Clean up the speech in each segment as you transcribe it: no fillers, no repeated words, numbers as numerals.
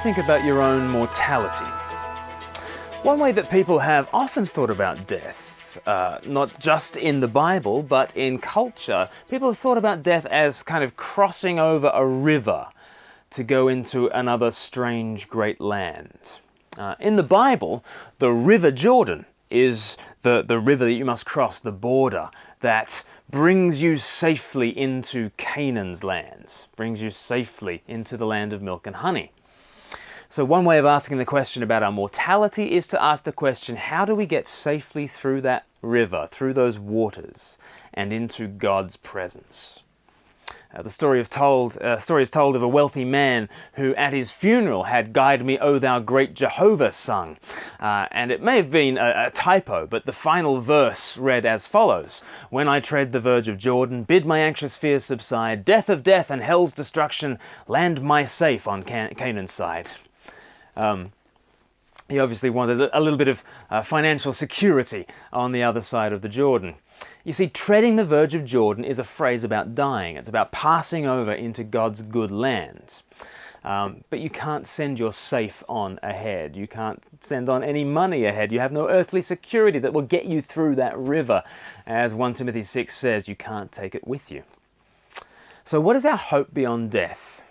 think about your own mortality? One way that people have often thought about death, not just in the Bible, but in culture, people have thought about death as kind of crossing over a river to go into another strange great land. In the Bible, the River Jordan is the river that you must cross, the border that brings you safely into Canaan's land, brings you safely into the land of milk and honey. So one way of asking the question about our mortality is to ask the question, how do we get safely through that river, through those waters, and into God's presence? The story is told of a wealthy man who at his funeral had "Guide Me, O Thou Great Jehovah" sung. And it may have been a typo, but the final verse read as follows: "When I tread the verge of Jordan, bid my anxious fears subside, death of death and hell's destruction, land my safe on Canaan's side." He obviously wanted a little bit of financial security on the other side of the Jordan. You see, treading the verge of Jordan is a phrase about dying. It's about passing over into God's good land. But you can't send your safe on ahead. You can't send on any money ahead. You have no earthly security that will get you through that river. As 1 Timothy 6 says, you can't take it with you. So what is our hope beyond death?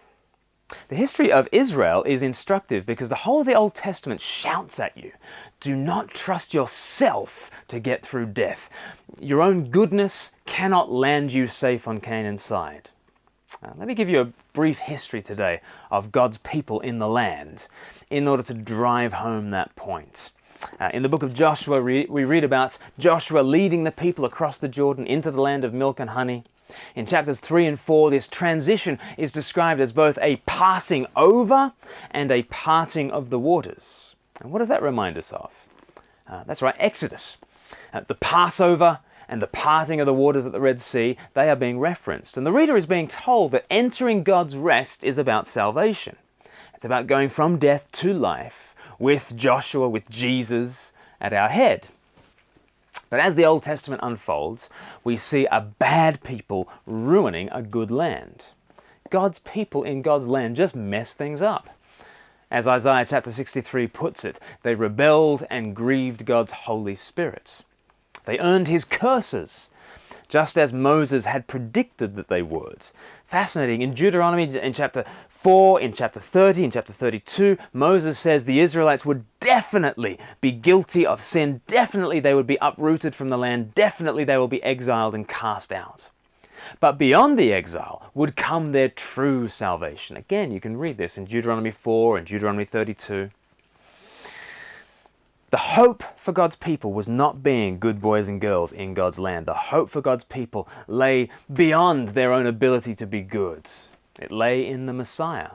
The history of Israel is instructive because the whole of the Old Testament shouts at you, do not trust yourself to get through death. Your own goodness cannot land you safe on Canaan's side. Let me give you a brief history today of God's people in the land in order to drive home that point. In the book of Joshua, we read about Joshua leading the people across the Jordan into the land of milk and honey. In chapters 3 and 4, this transition is described as both a passing over and a parting of the waters. And what does that remind us of? That's right, Exodus. The Passover and the parting of the waters at the Red Sea, they are being referenced. And the reader is being told that entering God's rest is about salvation. It's about going from death to life with Joshua, with Jesus at our head. But as the Old Testament unfolds, we see a bad people ruining a good land. God's people in God's land just mess things up. As Isaiah chapter 63 puts it, they rebelled and grieved God's Holy Spirit. They earned his curses, just as Moses had predicted that they would. Fascinating. In Deuteronomy, in chapter 4, in chapter 30, in chapter 32, Moses says the Israelites would definitely be guilty of sin. Definitely they would be uprooted from the land. Definitely they will be exiled and cast out. But beyond the exile would come their true salvation. Again, you can read this in Deuteronomy 4 and Deuteronomy 32. The hope for God's people was not being good boys and girls in God's land. The hope for God's people lay beyond their own ability to be good. It lay in the Messiah.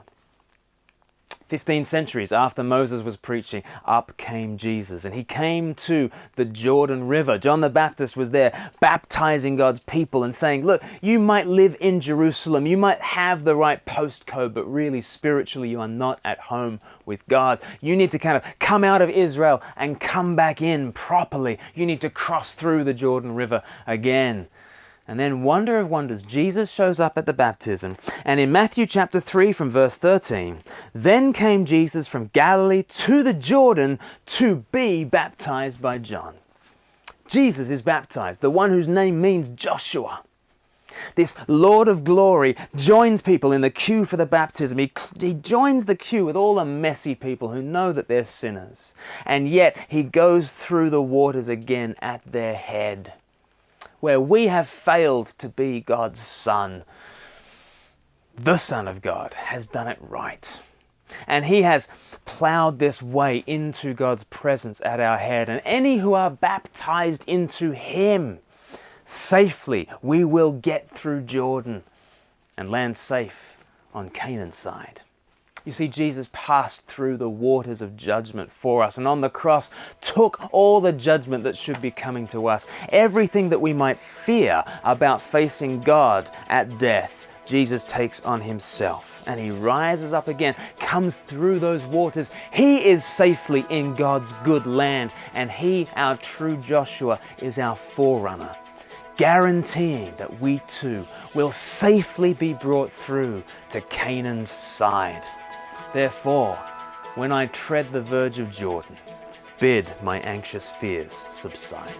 15 centuries after Moses was preaching, up came Jesus, and he came to the Jordan River. John the Baptist was there baptizing God's people and saying, look, you might live in Jerusalem, you might have the right postcode, but really spiritually you are not at home with God. You need to kind of come out of Israel and come back in properly. You need to cross through the Jordan River again. And then, wonder of wonders, Jesus shows up at the baptism. And in Matthew chapter 3 from verse 13, then came Jesus from Galilee to the Jordan to be baptized by John. Jesus is baptized, the one whose name means Joshua. This Lord of glory joins people in the queue for the baptism. He joins the queue with all the messy people who know that they're sinners. And yet he goes through the waters again at their head. Where we have failed to be God's Son, the Son of God has done it right. And he has plowed this way into God's presence at our head. And any who are baptized into him, safely we will get through Jordan and land safe on Canaan's side. You see, Jesus passed through the waters of judgment for us, and on the cross took all the judgment that should be coming to us. Everything that we might fear about facing God at death, Jesus takes on himself, and he rises up again, comes through those waters. He is safely in God's good land, and he, our true Joshua, is our forerunner, guaranteeing that we too will safely be brought through to Canaan's side. Therefore, when I tread the verge of Jordan, bid my anxious fears subside.